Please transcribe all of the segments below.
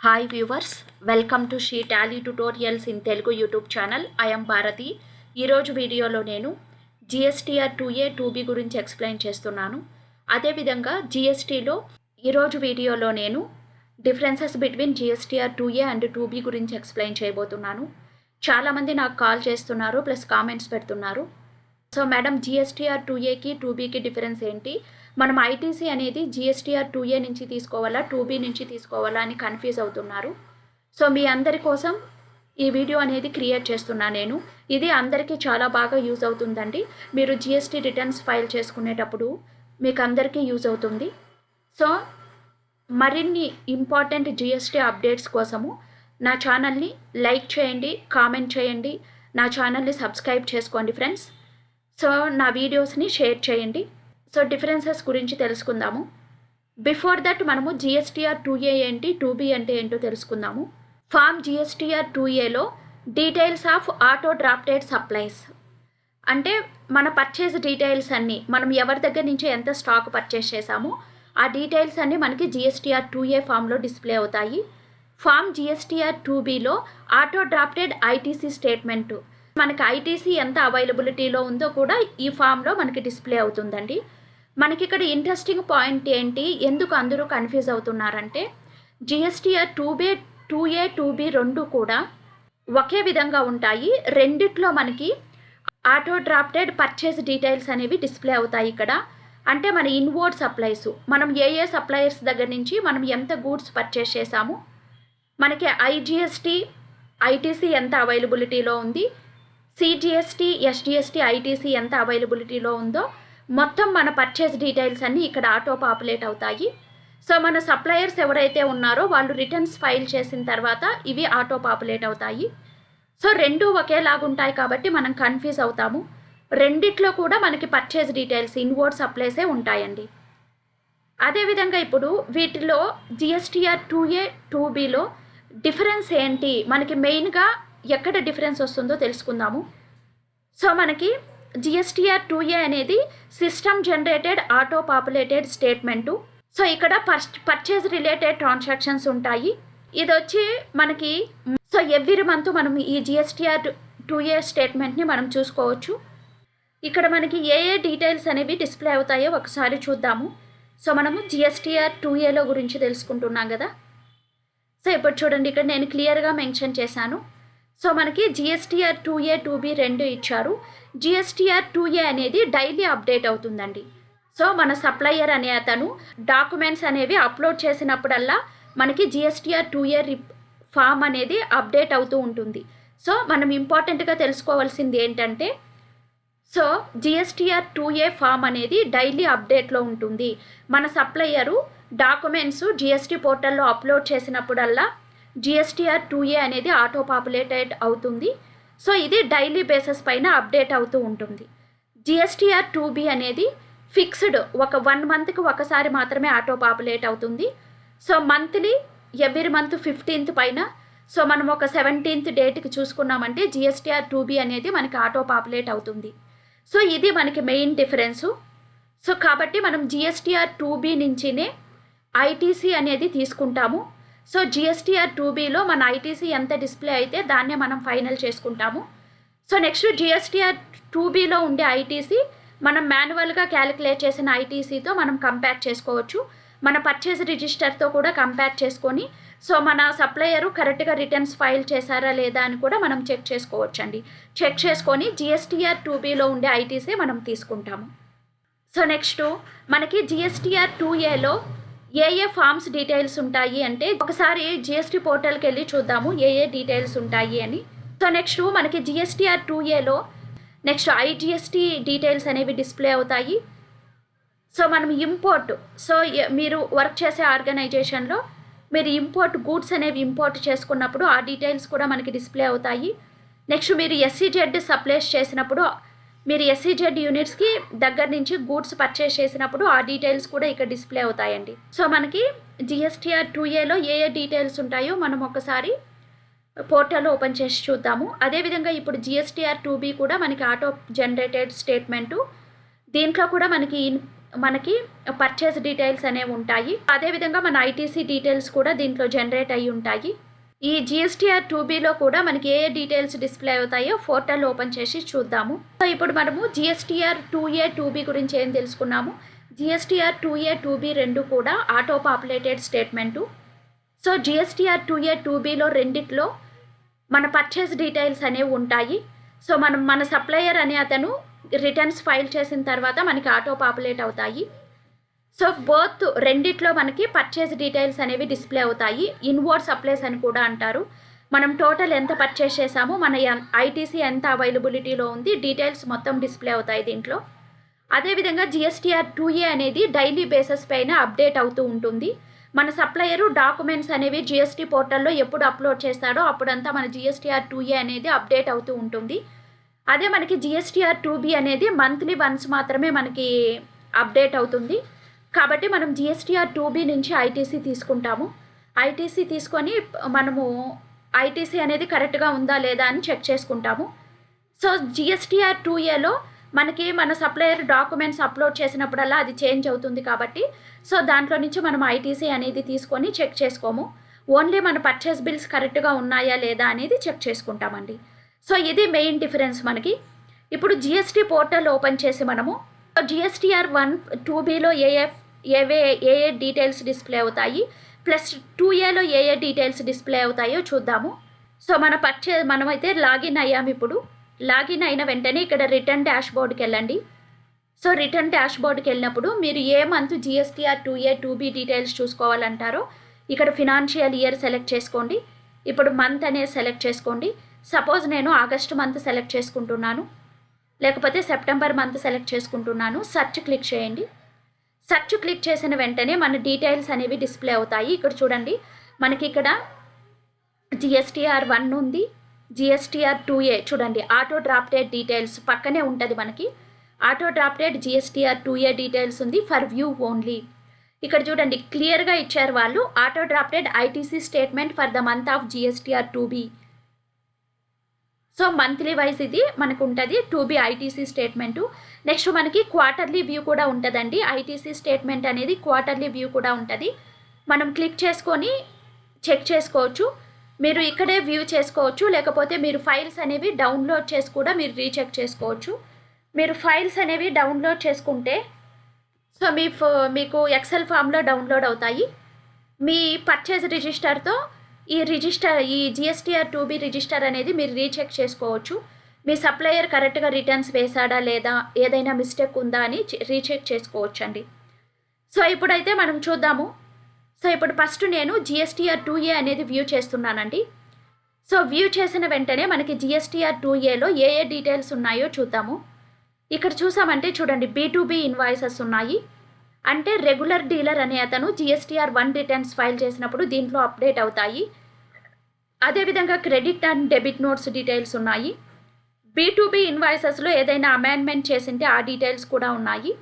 Hi viewers, welcome to She Tally Tutorials in Telugu YouTube channel. I am Bharati. ఈ రోజు వీడియోలో నేను GSTR 2A 2B గురించి explain చేస్తున్నాను. అదేవిధంగా GSTలో ఈరోజు వీడియోలో నేను differences between GSTR 2A and 2B గురించి ఎక్స్ప్లెయిన్ చేయబోతున్నాను. చాలామంది నాకు కాల్ చేస్తున్నారు ప్లస్ కామెంట్స్ పెడుతున్నారు. సో మేడం GSTR 2Aకి 2Bకి డిఫరెన్స్ ఏంటి, మనం ఐటీసీ అనేది GSTR 2A నుంచి తీసుకోవాలా 2B నుంచి తీసుకోవాలా అని కన్ఫ్యూజ్ అవుతున్నారు. సో మీ అందరి కోసం ఈ వీడియో అనేది క్రియేట్ చేస్తున్నా నేను. ఇది అందరికీ చాలా బాగా యూజ్ అవుతుందండి. మీరు GST రిటర్న్స్ ఫైల్ చేసుకునేటప్పుడు మీకు అందరికీ యూజ్ అవుతుంది. సో మరిన్ని ఇంపార్టెంట్ GST అప్డేట్స్ కోసము నా ఛానల్ని లైక్ చేయండి, కామెంట్ చేయండి, నా ఛానల్ని సబ్స్క్రైబ్ చేసుకోండి ఫ్రెండ్స్. సో నా వీడియోస్ని షేర్ చేయండి. సో డిఫరెన్సెస్ గురించి తెలుసుకుందాము. బిఫోర్ దట్ మనము GSTR 2A ఏంటి 2B అంటే ఏంటో తెలుసుకుందాము. ఫామ్ GSTR 2Aలో details of auto drafted supplies అంటే మన పర్చేజ్ డీటెయిల్స్ అన్నీ, మనం ఎవరి దగ్గర నుంచి ఎంత స్టాక్ పర్చేస్ చేసామో ఆ డీటెయిల్స్ అన్నీ మనకి GSTR 2A ఫామ్లో డిస్ప్లే అవుతాయి. ఫామ్ GSTR 2Bలో ఆటో డ్రాఫ్టెడ్ ఐటీసీ స్టేట్మెంటు, మనకి ఐటీసీ ఎంత అవైలబిలిటీలో ఉందో కూడా ఈ ఫామ్లో మనకి డిస్ప్లే అవుతుందండి. మనకి ఇక్కడ ఇంట్రెస్టింగ్ పాయింట్ ఏంటి, ఎందుకు అందరూ కన్ఫ్యూజ్ అవుతున్నారంటే GSTR 2A 2B రెండు కూడా ఒకే విధంగా ఉంటాయి. రెండిట్లో మనకి ఆటో డ్రాఫ్టెడ్ పర్చేస్ డీటెయిల్స్ అనేవి డిస్ప్లే అవుతాయి ఇక్కడ. అంటే మన ఇన్వర్డ్ సప్లైస్, మనం ఏ సప్లయర్స్ దగ్గర నుంచి మనం ఎంత గూడ్స్ పర్చేస్ చేసాము, మనకి IGST ఐటీసీ ఎంత అవైలబిలిటీలో ఉంది, CGST SGST ఐటీసీ ఎంత అవైలబిలిటీలో ఉందో మొత్తం మన పర్చేస్ డీటెయిల్స్ అన్నీ ఇక్కడ ఆటో పాపులేట్ అవుతాయి. సో మన సప్లయర్స్ ఎవరైతే ఉన్నారో వాళ్ళు రిటర్న్స్ ఫైల్ చేసిన తర్వాత ఇవి ఆటో పాపులేట్ అవుతాయి. సో రెండు ఒకేలాగుంటాయి కాబట్టి మనం కన్ఫ్యూజ్ అవుతాము. రెండిట్లో కూడా మనకి పర్చేస్ డీటెయిల్స్ ఇన్వర్డ్ సప్లైసే ఉంటాయండి. అదేవిధంగా ఇప్పుడు వీటిలో GSTR 2A 2Bలో డిఫరెన్స్ ఏంటి, మనకి మెయిన్గా ఎక్కడ డిఫరెన్స్ వస్తుందో తెలుసుకుందాము. సో మనకి GSTR 2A అనేది system generated auto populated statement. So ఇక్కడ పర్చేజ్ రిలేటెడ్ ట్రాన్సాక్షన్స్ ఉంటాయి. ఇది వచ్చి మనకి సో ఎవ్రీ మంత్ మనం ఈ GSTR 2A స్టేట్మెంట్ని మనం చూసుకోవచ్చు. ఇక్కడ మనకి ఏ డీటెయిల్స్ అనేవి డిస్ప్లే అవుతాయో ఒకసారి చూద్దాము. సో మనము GSTR 2Aలో గురించి తెలుసుకుంటున్నాం కదా. సో ఇప్పుడు చూడండి, ఇక్కడ నేను క్లియర్గా మెన్షన్ చేశాను. సో మనకి GSTR 2A 2B రెండు ఇచ్చారు. GSTR 2A అనేది డైలీ అప్డేట్ అవుతుందండి. సో మన సప్లయర్ అనే అతను డాక్యుమెంట్స్ అనేవి అప్లోడ్ చేసినప్పుడల్లా మనకి GSTR 2A ఫామ్ అనేది అప్డేట్ అవుతూ ఉంటుంది. సో మనం ఇంపార్టెంట్గా తెలుసుకోవాల్సింది ఏంటంటే, సో GSTR 2A ఫామ్ అనేది డైలీ అప్డేట్లో ఉంటుంది. మన సప్లయరు డాక్యుమెంట్స్ GST పోర్టల్లో అప్లోడ్ చేసినప్పుడల్లా GSTR 2A అనేది ఆటో పాపులేటెడ్ అవుతుంది. సో ఇది డైలీ బేసిస్ పైన అప్డేట్ అవుతూ ఉంటుంది. GSTR 2B అనేది ఫిక్స్డ్, ఒక 1 మంత్కి ఒకసారి మాత్రమే ఆటో పాపులేట్ అవుతుంది. So monthly every month 15th పైన, సో మనం ఒక 17th డేట్కి చూసుకున్నామంటే GSTR 2B అనేది మనకి ఆటో పాపులేట్ అవుతుంది. సో ఇది మనకి మెయిన్ డిఫరెన్సు. సో కాబట్టి మనం GSTR 2B నుంచినే ఐటీసీ అనేది తీసుకుంటాము. సో GSTR 2Bలో మన ఐటీసీ ఎంత డిస్ప్లే అయితే దాన్నే మనం ఫైనల్ చేసుకుంటాము. సో నెక్స్ట్ GSTR 2Bలో ఉండే ఐటీసీ మనం మాన్యువల్గా క్యాలిక్యులేట్ చేసిన ఐటీసీతో మనం కంపేర్ చేసుకోవచ్చు. మన పర్చేజ్ రిజిస్టర్తో కూడా కంపేర్ చేసుకొని, సో మన సప్లయరు కరెక్ట్గా రిటర్న్స్ ఫైల్ చేశారా లేదా అని కూడా మనం చెక్ చేసుకోవచ్చు అండి. చెక్ చేసుకొని GSTR 2Bలో ఉండే ఐటీసీ మనం తీసుకుంటాము. సో నెక్స్ట్ మనకి GSTR 2Aలో ఏ ఫామ్స్ డీటెయిల్స్ ఉంటాయి అంటే ఒకసారి GST పోర్టల్కి వెళ్ళి చూద్దాము ఏ డీటెయిల్స్ ఉంటాయి అని. సో నెక్స్ట్ మనకి GSTR 2Aలో నెక్స్ట్ IGST డీటెయిల్స్ అనేవి డిస్ప్లే అవుతాయి. సో మనం ఇంపోర్ట్, సో మీరు వర్క్ చేసే ఆర్గనైజేషన్లో మీరు ఇంపోర్ట్ గూడ్స్ అనేవి ఇంపోర్ట్ చేసుకున్నప్పుడు ఆ డీటెయిల్స్ కూడా మనకి డిస్ప్లే అవుతాయి. నెక్స్ట్ మీరు SEZ సప్లైస్ చేసినప్పుడు, మీరు SEZ యూనిట్స్కి దగ్గర నుంచి గూడ్స్ పర్చేస్ చేసినప్పుడు ఆ డీటెయిల్స్ కూడా ఇక్కడ డిస్ప్లే అవుతాయండి. సో మనకి GSTR 2Aలో ఏ డీటెయిల్స్ ఉంటాయో మనం ఒకసారి పోర్టల్ ఓపెన్ చేసి చూద్దాము. అదేవిధంగా ఇప్పుడు GSTR 2B కూడా మనకి ఆటో జనరేటెడ్ స్టేట్మెంటు, దీంట్లో కూడా మనకి మనకి పర్చేస్ డీటెయిల్స్ అనేవి ఉంటాయి. అదేవిధంగా మన ఐటీసీ డీటెయిల్స్ కూడా దీంట్లో జనరేట్ అయ్యి ఉంటాయి. ఈ జిఎస్టీఆర్ 2Bలో కూడా మనకి ఏ డీటెయిల్స్ డిస్ప్లే అవుతాయో పోర్టల్ ఓపెన్ చేసి చూద్దాము. సో ఇప్పుడు మనము జిఎస్టీఆర్ 2A 2B గురించి ఏం తెలుసుకున్నాము. జిఎస్టీఆర్ 2A 2B రెండు కూడా auto populated statement. So GSTR 2A 2Bలో రెండిట్లో మన పర్చేస్ డీటెయిల్స్ అనేవి ఉంటాయి. సో మన సప్లయర్ అనే అతను రిటర్న్స్ ఫైల్ చేసిన తర్వాత మనకి ఆటో పాపులేట్ అవుతాయి. సో బోత్ రెండిట్లో మనకి పర్చేస్ డీటెయిల్స్ అనేవి డిస్ప్లే అవుతాయి. ఇన్వార్డ్ సప్లైస్ అని కూడా అంటారు. మనం టోటల్ ఎంత పర్చేస్ చేసామో, మన ఐటీసీ ఎంత అవైలబిలిటీలో ఉంది, డీటెయిల్స్ మొత్తం డిస్ప్లే అవుతాయి దీంట్లో. అదేవిధంగా జిఎస్టీఆర్ 2A అనేది డైలీ బేసిస్ పైన అప్డేట్ అవుతూ ఉంటుంది. మన సప్లయరు డాక్యుమెంట్స్ అనేవి జిఎస్టీ పోర్టల్లో ఎప్పుడు అప్లోడ్ చేస్తాడో అప్పుడంతా మన జిఎస్టీఆర్ 2A అనేది అప్డేట్ అవుతూ ఉంటుంది. అదే మనకి జిఎస్టీఆర్ 2B అనేది మంత్లీ వన్స్ మాత్రమే మనకి అప్డేట్ అవుతుంది. కాబట్టి మనం జిఎస్టీఆర్ 2B నుంచి ఐటీసీ తీసుకుంటాము. ఐటీసీ తీసుకొని మనము ఐటీసీ అనేది కరెక్ట్గా ఉందా లేదా అని చెక్ చేసుకుంటాము. సో జిఎస్టీఆర్ 2Aలో మనకి మన సప్లయర్ డాక్యుమెంట్స్ అప్లోడ్ చేసినప్పుడల్లా అది చేంజ్ అవుతుంది కాబట్టి సో దాంట్లో నుంచి మనం ఐటీసీ అనేది తీసుకొని చెక్ చేసుకోము. ఓన్లీ మన పర్చేస్ బిల్స్ కరెక్ట్గా ఉన్నాయా లేదా అనేది చెక్ చేసుకుంటామండి. సో ఇది మెయిన్ డిఫరెన్స్ మనకి. ఇప్పుడు జిఎస్టీ పోర్టల్ ఓపెన్ చేసి మనము జిఎస్టీఆర్ 2Bలో ఏ డీటెయిల్స్ డిస్ప్లే అవుతాయి, ప్లస్ 2Aలో ఏ డీటెయిల్స్ డిస్ప్లే అవుతాయో చూద్దాము. సో మనమైతే లాగిన్ అయ్యాము. ఇప్పుడు లాగిన్ అయిన వెంటనే ఇక్కడ రిటర్న్ డాష్బోర్డ్కి వెళ్ళండి. సో రిటర్న్ డాష్బోర్డ్కి వెళ్ళినప్పుడు మీరు ఏ month GSTR 2A 2B details చూసుకోవాలంటారో ఇక్కడ ఫినాన్షియల్ ఇయర్ సెలెక్ట్ చేసుకోండి. ఇప్పుడు మంత్ అనేది సెలెక్ట్ చేసుకోండి. సపోజ్ నేను ఆగస్ట్ మంత్ సెలెక్ట్ చేసుకుంటున్నాను, లేకపోతే సెప్టెంబర్ మంత్ సెలెక్ట్ చేసుకుంటున్నాను. సెర్చ్ క్లిక్ చేయండి. సెర్చ్ క్లిక్ చేసిన వెంటనే మన డీటెయిల్స్ అనేవి డిస్ప్లే అవుతాయి. ఇక్కడ చూడండి, మనకి ఇక్కడ జిఎస్టీఆర్ 1 ఉంది, జిఎస్టీఆర్ 2A చూడండి, ఆటో డ్రాఫ్టెడ్ డీటెయిల్స్ పక్కనే ఉంటుంది. మనకి auto drafted GSTR 2A details ఉంది ఫర్ వ్యూ ఓన్లీ. ఇక్కడ చూడండి క్లియర్గా ఇచ్చారు వాళ్ళు, auto drafted ITC statement for the month of GSTR 2B. So monthly wise ఇది మనకు ఉంటుంది 2B ఐటీసీ స్టేట్మెంటు. నెక్స్ట్ మనకి క్వార్టర్లీ వ్యూ కూడా ఉంటుందండి. ఐటీసీ స్టేట్మెంట్ అనేది క్వార్టర్లీ వ్యూ కూడా ఉంటుంది. మనం క్లిక్ చేసుకొని చెక్ చేసుకోవచ్చు. మీరు ఇక్కడే వ్యూ చేసుకోవచ్చు, లేకపోతే మీరు ఫైల్స్ అనేవి డౌన్లోడ్ చేసి కూడా మీరు రీచెక్ చేసుకోవచ్చు. మీరు ఫైల్స్ అనేవి డౌన్లోడ్ చేసుకుంటే సో మీకు ఎక్సెల్ ఫామ్లో డౌన్లోడ్ అవుతాయి. మీ పర్చేజ్ రిజిస్టర్తో ఈ జిఎస్టీఆర్ 2B రిజిస్టర్ అనేది మీరు రీచెక్ చేసుకోవచ్చు. మీ సప్లయర్ కరెక్ట్గా రిటర్న్స్ వేశాడా లేదా, ఏదైనా మిస్టేక్ ఉందా అని రీచెక్ చేసుకోవచ్చు అండి. సో ఇప్పుడైతే మనం చూద్దాము. సో ఇప్పుడు ఫస్ట్ నేను జిఎస్టీఆర్ 2A అనేది వ్యూ చేస్తున్నానండి. సో వ్యూ చేసిన వెంటనే మనకి జిఎస్టీఆర్ 2Aలో ఏ డీటెయిల్స్ ఉన్నాయో చూద్దాము. ఇక్కడ చూసామంటే చూడండి, B2B ఇన్వాయిసెస్ ఉన్నాయి. అంటే రెగ్యులర్ డీలర్ అనే అతను జిఎస్టీఆర్ 1 రిటర్న్స్ ఫైల్ చేసినప్పుడు దీంట్లో అప్డేట్ అవుతాయి. అదేవిధంగా credit and debit notes details ఉన్నాయి. B2B ఇన్వాయిసెస్లో ఏదైనా అమెండ్మెంట్ చేసింటే ఆ డీటెయిల్స్ కూడా ఉన్నాయి.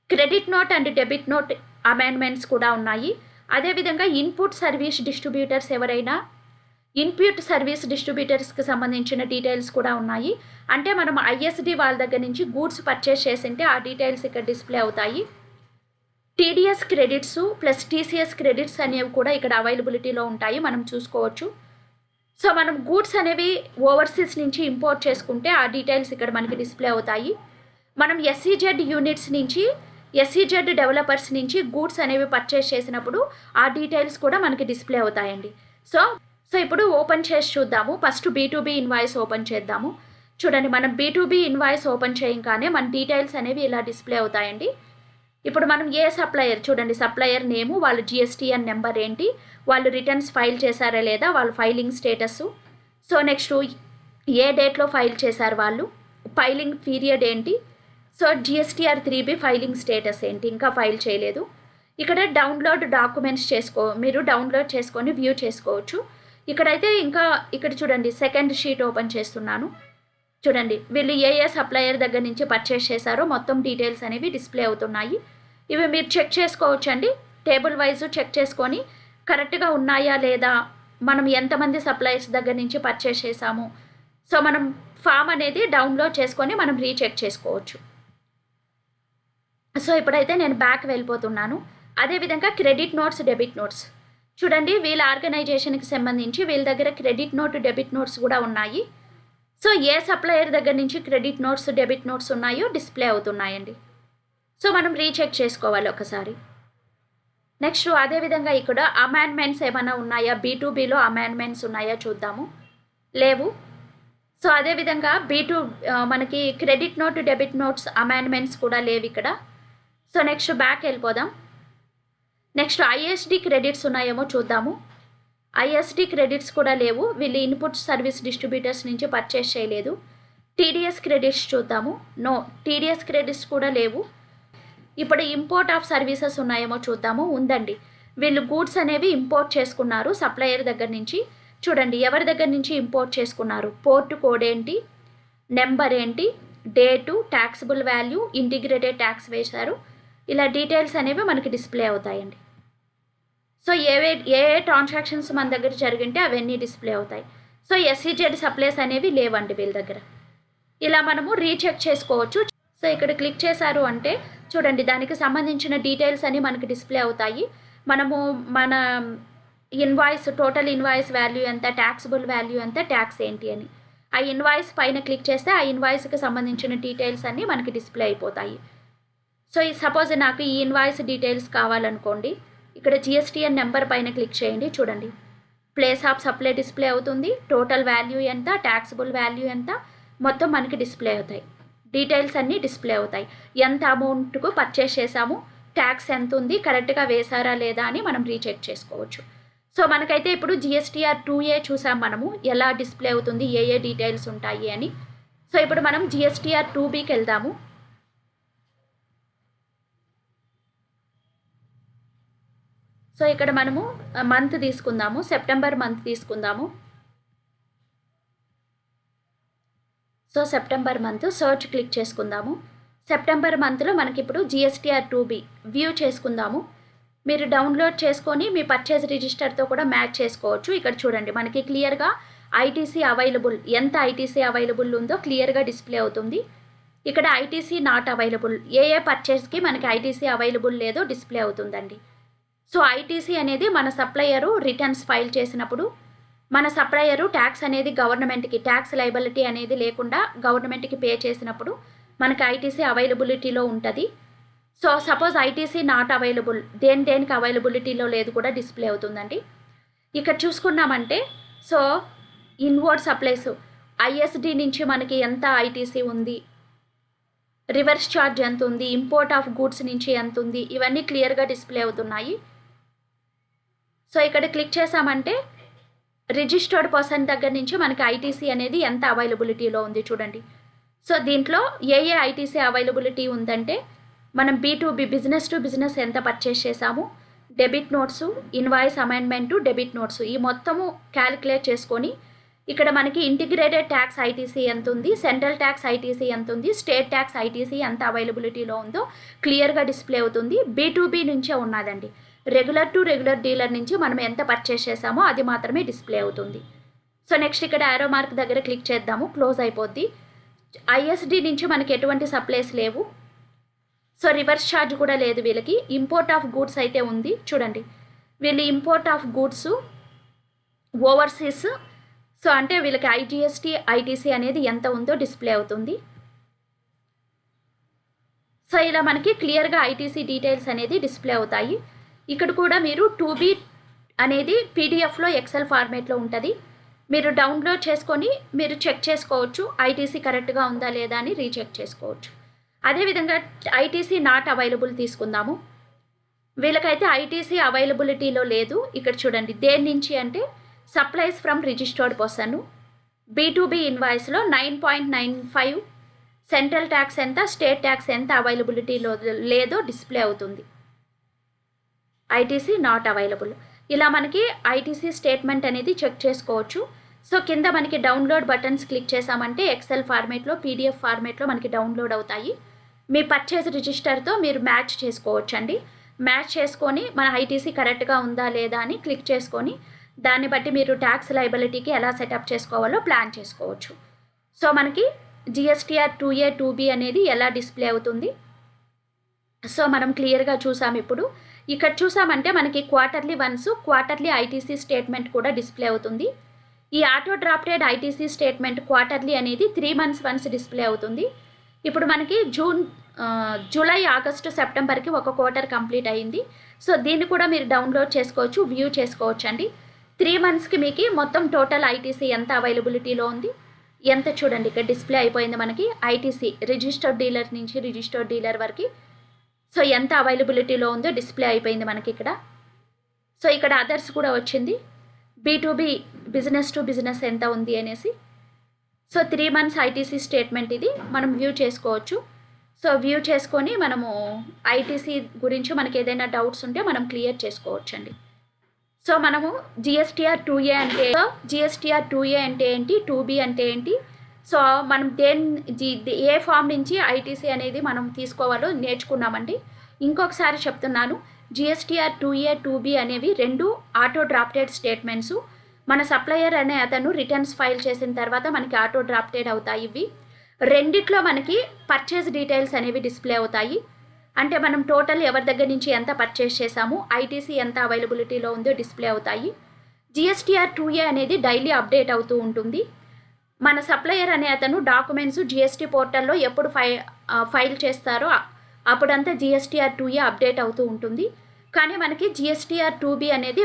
Credit note and debit note amendments కూడా ఉన్నాయి. అదేవిధంగా ఇన్పుట్ సర్వీస్ డిస్ట్రిబ్యూటర్స్ ఎవరైనా ఇన్పుట్ సర్వీస్ డిస్ట్రిబ్యూటర్స్కి సంబంధించిన డీటెయిల్స్ కూడా ఉన్నాయి. అంటే మనం ఐఎస్డి వాళ్ళ దగ్గర నుంచి గూడ్స్ పర్చేస్ చేసింటే ఆ డీటెయిల్స్ ఇక్కడ డిస్ప్లే అవుతాయి. TDS credits plus TCS credits అనేవి కూడా ఇక్కడ అవైలబిలిటీలో ఉంటాయి, మనం చూసుకోవచ్చు. సో మనం గూడ్స్ అనేవి ఓవర్సీస్ నుంచి ఇంపోర్ట్ చేసుకుంటే ఆ డీటెయిల్స్ ఇక్కడ మనకి డిస్ప్లే అవుతాయి. మనం ఎస్ఈజెడ్ యూనిట్స్ నుంచి ఎస్ఈజెడ్ డెవలపర్స్ నుంచి గూడ్స్ అనేవి పర్చేస్ చేసినప్పుడు ఆ డీటెయిల్స్ కూడా మనకి డిస్ప్లే అవుతాయండి. సో ఇప్పుడు ఓపెన్ చేసి చూద్దాము. ఫస్ట్ B2B ఇన్వాయిస్ ఓపెన్ చేద్దాము. చూడండి, మనం B2B ఇన్వాయిస్ ఓపెన్ చేయగానే మన డీటెయిల్స్ అనేవి ఇలా డిస్ప్లే అవుతాయండి. ఇప్పుడు మనం ఏ సప్లయర్ చూడండి, సప్లయర్ నేము, వాళ్ళ జిఎస్టీఎన్ నెంబర్ ఏంటి, వాళ్ళు రిటర్న్స్ ఫైల్ చేశారా లేదా, వాళ్ళ ఫైలింగ్ స్టేటస్. సో నెక్స్ట్ ఏ డేట్లో ఫైల్ చేశారు వాళ్ళు, ఫైలింగ్ పీరియడ్ ఏంటి, so GSTR 3B filing status ఏంటి, ఇంకా ఫైల్ చేయలేదు. ఇక్కడ డౌన్లోడ్ డాక్యుమెంట్స్ మీరు డౌన్లోడ్ చేసుకొని వ్యూ చేసుకోవచ్చు. ఇక్కడైతే ఇక్కడ చూడండి సెకండ్ షీట్ ఓపెన్ చేస్తున్నాను. చూడండి, వీళ్ళు ఏ సప్లయర్ దగ్గర నుంచి పర్చేస్ చేశారో మొత్తం డీటెయిల్స్ అనేవి డిస్ప్లే అవుతున్నాయి. ఇవి మీరు చెక్ చేసుకోవచ్చు అండి. టేబుల్ వైజ్ చెక్ చేసుకొని కరెక్ట్గా ఉన్నాయా లేదా, మనం ఎంతమంది సప్లయర్స్ దగ్గర నుంచి పర్చేస్ చేసాము, సో మనం ఫామ్ అనేది డౌన్లోడ్ చేసుకొని మనం రీచెక్ చేసుకోవచ్చు. సో ఇప్పుడైతే నేను బ్యాక్ వెళ్ళిపోతున్నాను. అదేవిధంగా క్రెడిట్ నోట్స్, డెబిట్ నోట్స్ చూడండి. వీళ్ళ ఆర్గనైజేషన్కి సంబంధించి వీళ్ళ దగ్గర క్రెడిట్ నోట్, డెబిట్ నోట్స్ కూడా ఉన్నాయి. సో ఏ సప్లయర్ దగ్గర నుంచి క్రెడిట్ నోట్స్, డెబిట్ నోట్స్ ఉన్నాయో డిస్ప్లే అవుతున్నాయండి. సో మనం రీచెక్ చేసుకోవాలి ఒకసారి. నెక్స్ట్ అదేవిధంగా ఇక్కడ అమెండ్మెంట్స్ ఏమైనా ఉన్నాయా, B2Bలో అమెండ్మెంట్స్ ఉన్నాయా చూద్దాము. లేవు. సో అదేవిధంగా మనకి credit note, debit notes amendments కూడా లేవు ఇక్కడ. సో నెక్స్ట్ బ్యాక్ వెళ్ళిపోదాం. నెక్స్ట్ ISD క్రెడిట్స్ ఉన్నాయేమో చూద్దాము. ISD క్రెడిట్స్ కూడా లేవు. వీళ్ళు ఇన్పుట్ సర్వీస్ డిస్ట్రిబ్యూటర్స్ నుంచి పర్చేస్ చేయలేదు. TDS క్రెడిట్స్ చూద్దాము. నో, TDS క్రెడిట్స్ కూడా లేవు. ఇప్పుడు ఇంపోర్ట్ ఆఫ్ సర్వీసెస్ ఉన్నాయేమో చూద్దాము. ఉందండి. వీళ్ళు గూడ్స్ అనేవి ఇంపోర్ట్ చేసుకున్నారు సప్లయర్ దగ్గర నుంచి. చూడండి ఎవరి దగ్గర నుంచి ఇంపోర్ట్ చేసుకున్నారు, పోర్ట్ కోడ్ ఏంటి, నెంబర్ ఏంటి, date, taxable value, integrated tax వేశారు. ఇలా డీటెయిల్స్ అనేవి మనకి డిస్ప్లే అవుతాయండి. సో ఏ ట్రాన్సాక్షన్స్ మన దగ్గర జరిగింటే అవన్నీ డిస్ప్లే అవుతాయి. సో SEZ సప్లైస్ అనేవి లేవండి వీళ్ళ దగ్గర. ఇలా మనము రీచెక్ చేసుకోవచ్చు. సో ఇక్కడ క్లిక్ చేశారు అంటే చూడండి దానికి సంబంధించిన డీటెయిల్స్ అన్ని మనకి డిస్ప్లే అవుతాయి. మనము మన ఇన్వాయిస్, టోటల్ ఇన్వాయిస్ వాల్యూ ఎంత, ట్యాక్సిబుల్ వాల్యూ ఎంత, ట్యాక్స్ ఏంటి అని ఆ ఇన్వాయిస్ పైన క్లిక్ చేస్తే ఆ ఇన్వాయిస్కి సంబంధించిన డీటెయిల్స్ అన్నీ మనకి డిస్ప్లే అయిపోతాయి. సో సపోజ్ నాకు ఈ ఇన్వాయిస్ డీటెయిల్స్ కావాలనుకోండి, ఇక్కడ GSTN నెంబర్ పైన క్లిక్ చేయండి. చూడండి ప్లేస్ ఆఫ్ సప్లై డిస్ప్లే అవుతుంది, టోటల్ వాల్యూ ఎంత, ట్యాక్సిబుల్ వాల్యూ ఎంత, మొత్తం మనకి డిస్ప్లే అవుతాయి. డీటెయిల్స్ అన్నీ డిస్ప్లే అవుతాయి. ఎంత అమౌంట్కు పర్చేస్ చేసాము, ట్యాక్స్ ఎంత ఉంది, కరెక్ట్గా వేసారా లేదా అని మనం రీచెక్ చేసుకోవచ్చు. సో మనకైతే ఇప్పుడు GSTR 2A చూసాం మనము ఎలా డిస్ప్లే అవుతుంది, ఏ డీటెయిల్స్ ఉంటాయి అని. సో ఇప్పుడు మనం GSTR 2Bకి వెళ్దాము. సో ఇక్కడ మనము మంత్ తీసుకుందాము, సెప్టెంబర్ మంత్ తీసుకుందాము. So September month search click చేసుకుందాము. సెప్టెంబర్ మంత్లో మనకి ఇప్పుడు GSTR 2B వ్యూ చేసుకుందాము. మీరు డౌన్లోడ్ చేసుకొని మీ పర్చేజ్ రిజిస్టర్తో కూడా మ్యాచ్ చేసుకోవచ్చు. ఇక్కడ చూడండి మనకి క్లియర్గా ITC అవైలబుల్, ఎంత ITC అవైలబుల్ ఉందో క్లియర్గా డిస్ప్లే అవుతుంది. ఇక్కడ ITC నాట్ అవైలబుల్, ఏ పర్చేజ్కి మనకి ITC అవైలబుల్ లేదో డిస్ప్లే అవుతుందండి. సో ITC అనేది మన సప్లయరు రిటర్న్స్ ఫైల్ చేసినప్పుడు మన సప్లయరు ట్యాక్స్ అనేది గవర్నమెంట్కి, ట్యాక్స్ లైబిలిటీ అనేది లేకుండా గవర్నమెంట్కి పే చేసినప్పుడు మనకి ITC అవైలబిలిటీలో ఉంటుంది. So suppose ITC not available, దేనికి అవైలబిలిటీలో లేదు కూడా డిస్ప్లే అవుతుందండి. ఇక్కడ చూసుకున్నామంటే సో ఇన్వర్డ్ సప్లైస్ ISD నుంచి మనకి ఎంత ITC ఉంది, రివర్స్ ఛార్జ్ ఎంత ఉంది, ఇంపోర్ట్ ఆఫ్ గూడ్స్ నుంచి ఎంత ఉంది, ఇవన్నీ క్లియర్గా డిస్ప్లే అవుతున్నాయి. సో ఇక్కడ క్లిక్ చేసామంటే రిజిస్టర్డ్ పర్సన్ దగ్గర నుంచి మనకి ITC అనేది ఎంత అవైలబిలిటీలో ఉంది చూడండి. సో దీంట్లో ఏ ITC అవైలబిలిటీ ఉందంటే మనం B2B, బిజినెస్ టు బిజినెస్ ఎంత పర్చేస్ చేసాము, debit notes, invoice amendment, debit notes ఈ మొత్తము క్యాలిక్యులేట్ చేసుకొని ఇక్కడ మనకి ఇంటిగ్రేటెడ్ ట్యాక్స్ ITC ఎంత ఉంది, సెంట్రల్ ట్యాక్స్ ITC ఎంత ఉంది, స్టేట్ ట్యాక్స్ ITC ఎంత అవైలబిలిటీలో ఉందో క్లియర్గా డిస్ప్లే అవుతుంది. B2B నుంచే ఉన్నదండి. రెగ్యులర్ టు రెగ్యులర్ డీలర్ నుంచి మనం ఎంత పర్చేస్ చేసామో అది మాత్రమే డిస్ప్లే అవుతుంది. సో నెక్స్ట్ ఇక్కడ యారో మార్క్ దగ్గర క్లిక్ చేద్దాము, క్లోజ్ అయిపోద్ది. ISD నుంచి మనకి ఎటువంటి సప్లైస్ లేవు. సో రివర్స్ ఛార్జ్ కూడా లేదు వీళ్ళకి. ఇంపోర్ట్ ఆఫ్ గూడ్స్ అయితే ఉంది. చూడండి వీళ్ళు import of goods overseas, so అంటే వీళ్ళకి IGST, ITC అనేది ఎంత ఉందో డిస్ప్లే అవుతుంది. సో ఇలా మనకి క్లియర్గా ITC డీటెయిల్స్ అనేది డిస్ప్లే అవుతాయి. ఇక్కడ కూడా మీరు 2B అనేది PDFలో ఎక్సెల్ ఫార్మేట్లో ఉంటుంది. మీరు డౌన్లోడ్ చేసుకొని మీరు చెక్ చేసుకోవచ్చు ITC కరెక్ట్గా ఉందా లేదా అని రీచెక్ చేసుకోవచ్చు. అదేవిధంగా ITC నాట్ అవైలబుల్ తీసుకుందాము. వీళ్ళకైతే ITC అవైలబిలిటీలో లేదు. ఇక్కడ చూడండి దేని నుంచి అంటే supplies from registered person, B2B ఇన్వాయిస్లో 9.95, central tax ఎంత, స్టేట్ ట్యాక్స్ ఎంత అవైలబిలిటీలో లేదో డిస్ప్లే అవుతుంది. ITC not available. ఇలా మనకి ITC స్టేట్మెంట్ అనేది చెక్ చేసుకోవచ్చు. సో కింద మనకి డౌన్లోడ్ బటన్స్ క్లిక్ చేసామంటే ఎక్సెల్ ఫార్మేట్లో, PDF ఫార్మేట్లో మనకి డౌన్లోడ్ అవుతాయి. మీ పర్చేజ్ రిజిస్టర్తో మీరు మ్యాచ్ చేసుకోవచ్చు అండి. మ్యాచ్ చేసుకొని మన ITC కరెక్ట్గా ఉందా లేదా అని క్లిక్ చేసుకొని దాన్ని బట్టి మీరు ట్యాక్స్ లైబిలిటీకి ఎలా సెటప్ చేసుకోవాలో ప్లాన్ చేసుకోవచ్చు. సో మనకి GSTR 2A 2B అనేది ఎలా డిస్ప్లే అవుతుంది. సో మనం క్లియర్గా చూసాం. ఇప్పుడు ఇక్కడ చూసామంటే మనకి క్వార్టర్లీ ఐటీసీ స్టేట్మెంట్ కూడా డిస్ప్లే అవుతుంది. ఈ auto drafted ITC statement quarterly అనేది 3 months వన్స్ డిస్ప్లే అవుతుంది. ఇప్పుడు మనకి జూలై, ఆగస్టు, సెప్టెంబర్కి ఒక క్వార్టర్ కంప్లీట్ అయింది. సో దీన్ని కూడా మీరు డౌన్లోడ్ చేసుకోవచ్చు, వ్యూ చేసుకోవచ్చు అండి. 3 monthsకి మీకు మొత్తం టోటల్ ఐటీసీ ఎంత అవైలబిలిటీలో ఉంది, ఎంత చూడండి ఇక్కడ డిస్ప్లే అయిపోయింది మనకి. ఐటీసీ రిజిస్టర్డ్ డీలర్ నుంచి రిజిస్టర్డ్ డీలర్ వరకు సో ఎంత అవైలబిలిటీలో ఉందో డిస్ప్లే అయిపోయింది మనకి ఇక్కడ. సో ఇక్కడ అదర్స్ కూడా వచ్చింది, B2B బిజినెస్ టు బిజినెస్ ఎంత ఉంది అనేసి. సో 3 months ఐటీసీ స్టేట్మెంట్ ఇది మనం వ్యూ చేసుకోవచ్చు. సో వ్యూ చేసుకొని మనము ఐటీసీ గురించి మనకి ఏదైనా డౌట్స్ ఉంటే మనం క్లియర్ చేసుకోవచ్చండి. సో మనము GSTR 2A అంటే GSTR 2A అంటే ఏంటి, 2B అంటే ఏంటి, సో మనం ఏ ఫామ్ నుంచి ఐటీసీ అనేది మనం తీసుకోవాలో నేర్చుకున్నామండి. ఇంకొకసారి చెప్తున్నాను, GSTR 2A 2B అనేవి 2 ఆటో డ్రాఫ్టెడ్ స్టేట్మెంట్స్. మన సప్లయర్ అనే అతను రిటర్న్స్ ఫైల్ చేసిన తర్వాత మనకి ఆటో డ్రాఫ్టెడ్ అవుతాయి. ఇవి రెండిట్లో మనకి పర్చేస్ డీటెయిల్స్ అనేవి డిస్ప్లే అవుతాయి. అంటే మనం టోటల్ ఎవరి దగ్గర నుంచి ఎంత పర్చేస్ చేసాము, ఐటీసీ ఎంత అవైలబిలిటీలో ఉందో డిస్ప్లే అవుతాయి. GSTR 2A అనేది డైలీ అప్డేట్ అవుతూ ఉంటుంది. మన సప్లయర్ అనే అతను డాక్యుమెంట్స్ GST పోర్టల్లో ఎప్పుడు ఫైల్ చేస్తారో అప్పుడంతా GSTR 2A అప్డేట్ అవుతూ ఉంటుంది. కానీ మనకి GSTR 2B అనేది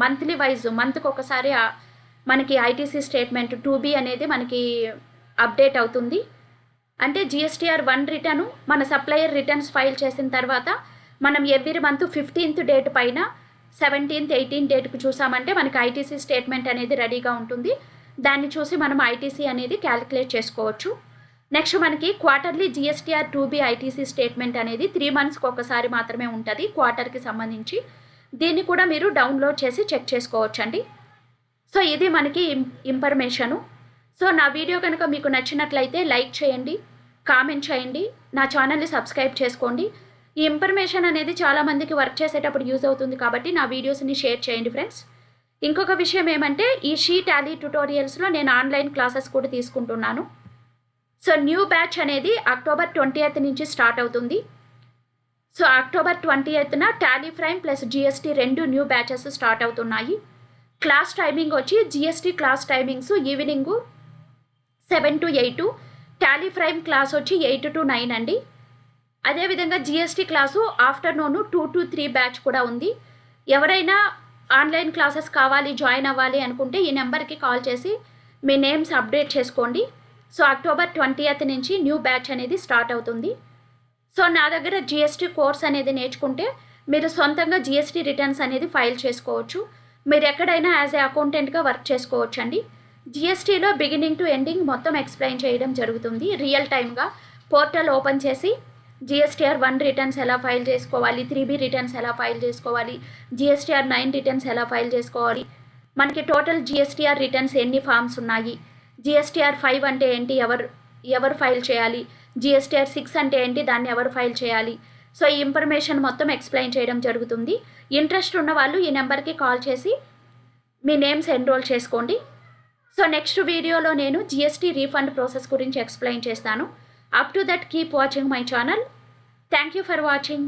మంత్లీ వైజ్ మంత్కి ఒకసారి మనకి ఐటీసీ స్టేట్మెంట్ 2B అనేది మనకి అప్డేట్ అవుతుంది. అంటే GSTR 1 రిటర్ను మన సప్లయర్ రిటర్న్స్ ఫైల్ చేసిన తర్వాత మనం ఎవ్రీ మంత్ 15th డేట్ పైన 17th 18th డేట్కు చూసామంటే మనకి ఐటీసీ స్టేట్మెంట్ అనేది రెడీగా ఉంటుంది. దాన్ని చూసి మనం ఐటీసీ అనేది క్యాలిక్యులేట్ చేసుకోవచ్చు. నెక్స్ట్ మనకి quarterly GSTR 2B ITC statement అనేది 3 monthsకి ఒకసారి మాత్రమే ఉంటుంది క్వార్టర్కి సంబంధించి. దీన్ని కూడా మీరు డౌన్లోడ్ చేసి చెక్ చేసుకోవచ్చు అండి. సో ఇది మనకి ఇన్ఫర్మేషను. సో నా వీడియో కనుక మీకు నచ్చినట్లయితే లైక్ చేయండి, కామెంట్ చేయండి, నా ఛానల్ని సబ్స్క్రైబ్ చేసుకోండి. ఈ ఇన్ఫర్మేషన్ అనేది చాలామందికి వర్క్ చేసేటప్పుడు యూజ్ అవుతుంది కాబట్టి నా వీడియోస్ని షేర్ చేయండి ఫ్రెండ్స్. ఇంకొక విషయం ఏమంటే ఈ షీ టాలీ ట్యుటోరియల్స్లో నేను ఆన్లైన్ క్లాసెస్ కూడా తీసుకుంటున్నాను. సో న్యూ బ్యాచ్ అనేది October 20th నుంచి స్టార్ట్ అవుతుంది. So October 20th Tally prime plus GST 2 new batches start అవుతున్నాయి. క్లాస్ టైమింగ్ వచ్చి GST class timings evening 7 to 8, Tally prime class వచ్చి 8 to 9 అండి. అదేవిధంగా GST class afternoon 2 to 3 batch కూడా ఉంది. ఎవరైనా ఆన్లైన్ క్లాసెస్ కావాలి, జాయిన్ అవ్వాలి అనుకుంటే ఈ నెంబర్కి కాల్ చేసి మీ నేమ్స్ అప్డేట్ చేసుకోండి. సో October 20th నుంచి న్యూ బ్యాచ్ అనేది స్టార్ట్ అవుతుంది. సో నా దగ్గర GST కోర్స్ అనేది నేర్చుకుంటే మీరు సొంతంగా GST రిటర్న్స్ అనేది ఫైల్ చేసుకోవచ్చు. మీరు ఎక్కడైనా యాజ్ ఏ అకౌంటెంట్గా వర్క్ చేసుకోవచ్చు అండి. GSTలో బిగినింగ్ టు ఎండింగ్ మొత్తం ఎక్స్ప్లెయిన్ చేయడం జరుగుతుంది. రియల్ టైమ్గా పోర్టల్ ఓపెన్ చేసి GSTR 1 రిటర్న్స్ ఎలా ఫైల్ చేసుకోవాలి, 3B రిటర్న్స్ ఎలా ఫైల్ చేసుకోవాలి, GSTR 9 రిటర్న్స్ ఎలా ఫైల్ చేసుకోవాలి, మనకి టోటల్ GSTR రిటర్న్స్ ఎన్ని ఫామ్స్ ఉన్నాయి, GSTR 5 అంటే ఏంటి, ఎవరు ఫైల్ చేయాలి, GSTR 6 అంటే ఏంటి, దాన్ని ఎవరు ఫైల్ చేయాలి. సో ఈ ఇన్ఫర్మేషన్ మొత్తం ఎక్స్ప్లెయిన్ చేయడం జరుగుతుంది. ఇంట్రెస్ట్ ఉన్న వాళ్ళు ఈ నెంబర్కి కాల్ చేసి మీ నేమ్స్ ఎన్రోల్ చేసుకోండి. సో నెక్స్ట్ వీడియోలో నేను GST రీఫండ్ ప్రాసెస్ గురించి ఎక్స్ప్లెయిన్ చేస్తాను. Up to that keep watching my channel. Thank you for watching.